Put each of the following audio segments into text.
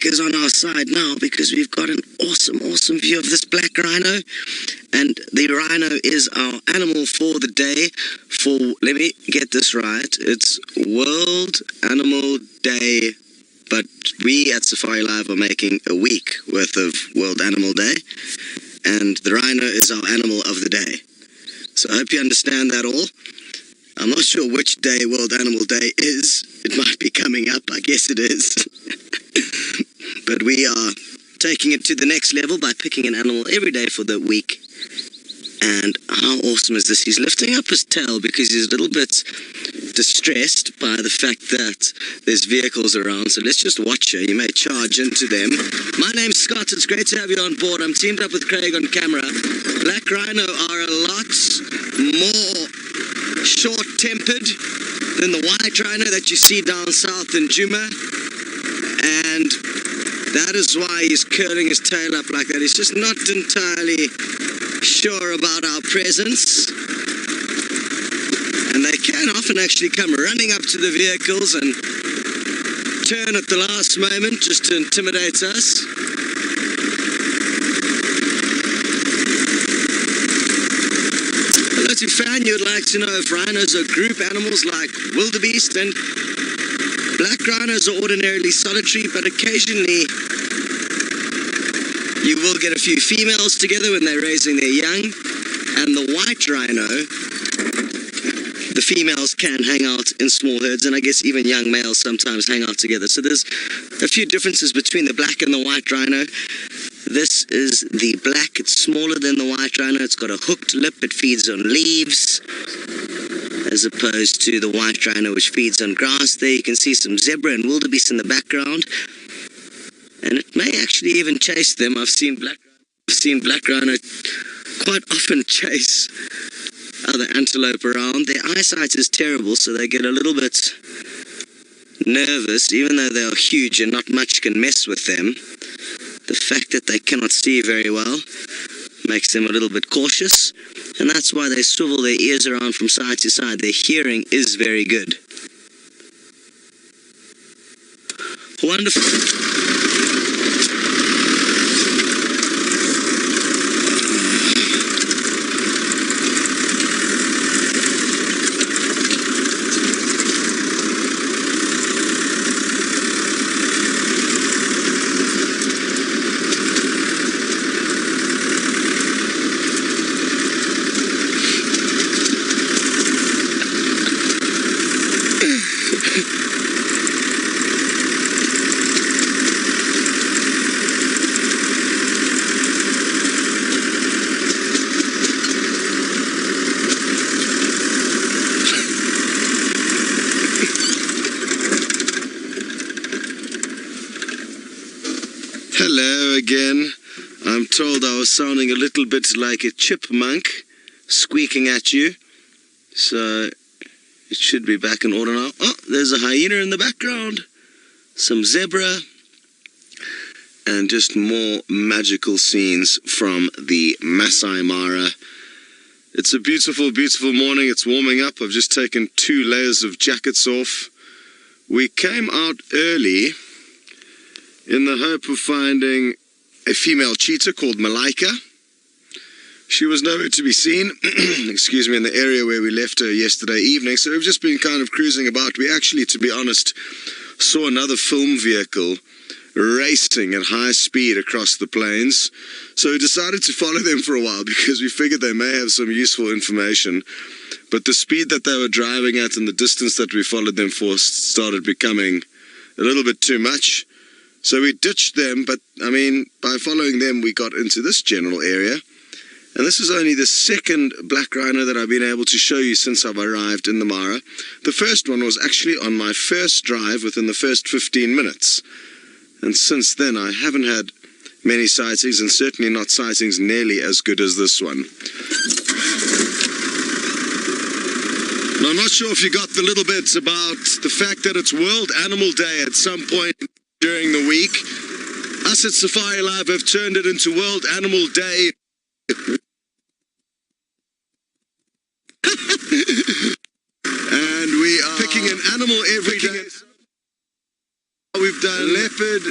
luck is on our side now because we've got an awesome view of this black rhino. And the rhino is our animal for the day. Let me get this right, it's World Animal Day, but we at Safari Live are making a week worth of World Animal Day, and the rhino is our animal of the day. So I hope you understand that all. I'm not sure which day World Animal Day is. It might be coming up, I guess it is. But we are taking it to the next level by picking an animal every day for the week. And how awesome is this? He's lifting up his tail because he's a little bit distressed by the fact that there's vehicles around. So let's just watch her. You may charge into them. My name's Scott. It's great to have you on board. I'm teamed up with Craig on camera. Black rhino are a lot more short-tempered than the white rhino that you see down south in Djuma. And that is why he's curling his tail up like that. He's just not entirely sure about our presence, and they can often actually come running up to the vehicles and turn at the last moment just to intimidate us. Hello to Fan, you'd like to know if rhinos are group animals like wildebeest, and black rhinos are ordinarily solitary, but occasionally you will get a few females together when they're raising their young, and the white rhino, the females can hang out in small herds, and I guess even young males sometimes hang out together. So there's a few differences between the black and the white rhino. This is the black. It's smaller than the white rhino. It's got a hooked lip. It feeds on leaves, as opposed to the white rhino, which feeds on grass. There you can see some zebra and wildebeest in the background. And it may actually even chase them. I've seen black rhino quite often chase other antelope around. Their eyesight is terrible, so they get a little bit nervous, even though they are huge and not much can mess with them. The fact that they cannot see very well makes them a little bit cautious, and that's why they swivel their ears around from side to side. Their hearing is very good. Wonderful. Hello again. I'm told I was sounding a little bit like a chipmunk squeaking at you, so it should be back in order now. Oh, there's a hyena in the background, some zebra, and just more magical scenes from the Maasai Mara. It's a beautiful, beautiful morning. It's warming up. I've just taken 2 layers of jackets off. We came out early in the hope of finding a female cheetah called Malaika. She was nowhere to be seen, excuse me, in the area where we left her yesterday evening, so we've just been kind of cruising about. We actually, to be honest, saw another film vehicle racing at high speed across the plains, so we decided to follow them for a while because we figured they may have some useful information. But the speed that they were driving at and the distance that we followed them for started becoming a little bit too much. So we ditched them, but I mean, by following them, we got into this general area. And this is only the second black rhino that I've been able to show you since I've arrived in the Mara. The first one was actually on my first drive within the first 15 minutes. And since then, I haven't had many sightings, and certainly not sightings nearly as good as this one. Now, I'm not sure if you got the little bits about the fact that it's World Animal Day at some point during the week. Us at Safari Live have turned it into World Animal Day. And we are picking an animal every day. we've done leopard,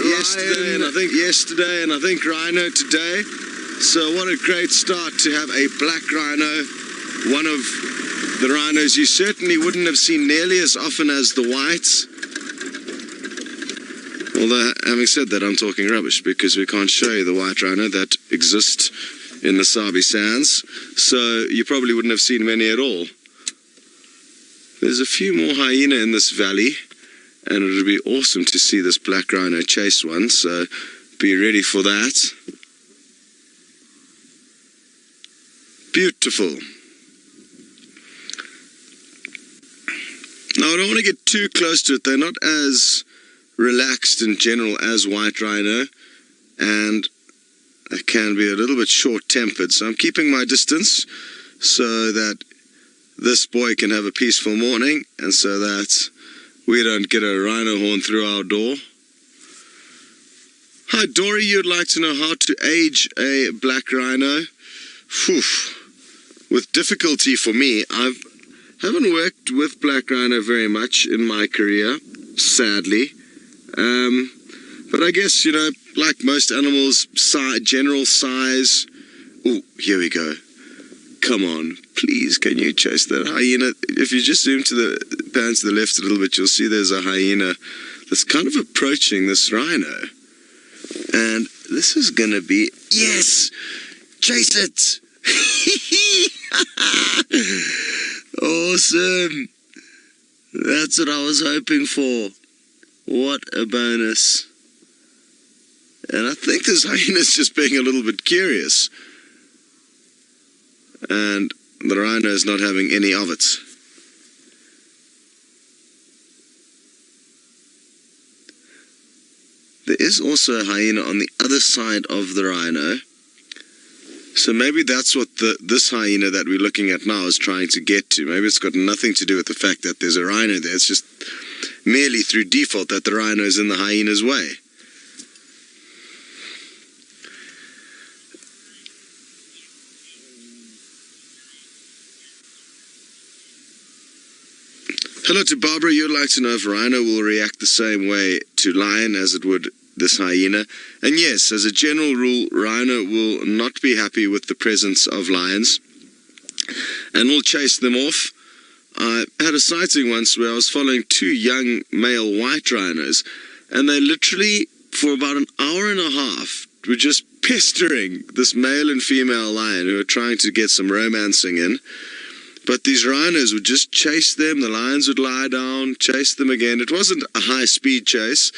yesterday, and I think rhino today. So what a great start to have a black rhino, one of the rhinos you certainly wouldn't have seen nearly as often as the whites. Although, having said that, I'm talking rubbish because we can't show you the white rhino that exists in the Sabi sands. So you probably wouldn't have seen many at all. There's a few more hyena in this valley, and it would be awesome to see this black rhino chase one, so be ready for that. Beautiful. Now, I don't want to get too close to it. They're not as relaxed in general as white rhino, and they can be a little bit short-tempered, so I'm keeping my distance so that this boy can have a peaceful morning, and so that we don't get a rhino horn through our door. Hi, Dory, you'd like to know how to age a black rhino? Phew. With difficulty for me. I haven't worked with black rhino very much in my career, sadly. But I guess, you know, like most animals, general size. Oh, here we go. Come on, please, can you chase that hyena? If you just zoom to the pan to the left a little bit, you'll see there's a hyena that's kind of approaching this rhino. And this is going to be, yes, chase it. Awesome. That's what I was hoping for. What a bonus. And I think this hyena's just being a little bit curious. And the rhino is not having any of it. There is also a hyena on the other side of the rhino. So maybe that's what this hyena that we're looking at now is trying to get to. Maybe it's got nothing to do with the fact that there's a rhino there. It's just merely through default that the rhino is in the hyena's way. Hello to Barbara. You'd like to know if rhino will react the same way to lion as it would this hyena. And yes, as a general rule, rhino will not be happy with the presence of lions and will chase them off. I had a sighting once where I was following two young male white rhinos, and they literally, for about an hour and a half, were just pestering this male and female lion who were trying to get some romancing in. But these rhinos would just chase them, the lions would lie down, chase them again. It wasn't a high-speed chase.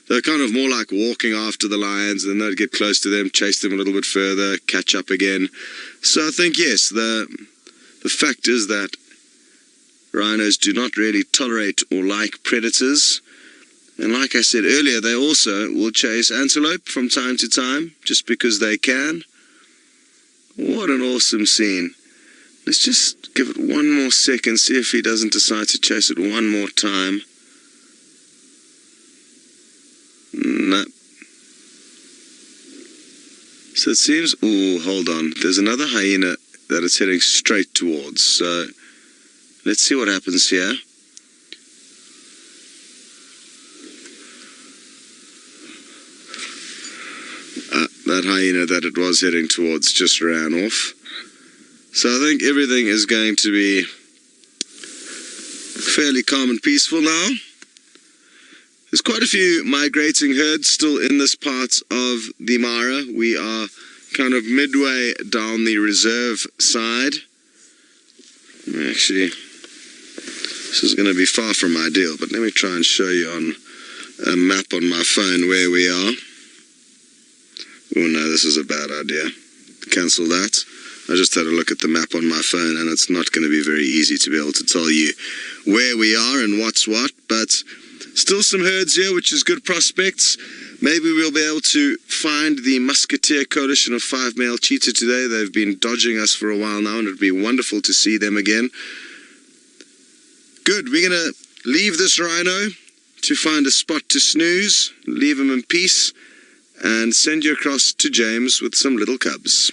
They were kind of more like walking after the lions, and then they'd get close to them, chase them a little bit further, catch up again. So I think, yes, the fact is that rhinos do not really tolerate or like predators. And like I said earlier, they also will chase antelope from time to time, just because they can. What an awesome scene. Let's just give it one more second, see if he doesn't decide to chase it one more time. No. So it seems, oh, hold on. There's another hyena that it's heading straight towards. So let's see what happens here. That hyena that it was heading towards just ran off. So I think everything is going to be fairly calm and peaceful now. There's quite a few migrating herds still in this part of the Mara. We are kind of midway down the reserve side. Actually, this is going to be far from ideal, but let me try and show you on a map on my phone where we are. Oh no, this is a bad idea. Cancel that. I just had a look at the map on my phone, and it's not going to be very easy to be able to tell you where we are and what's what, but still some herds here, which is good prospects. Maybe we'll be able to find the Musketeer coalition of 5 male cheetah today. They've been dodging us for a while now, and it'd be wonderful to see them again. Good, we're going to leave this rhino to find a spot to snooze, leave him in peace, and send you across to James with some little cubs.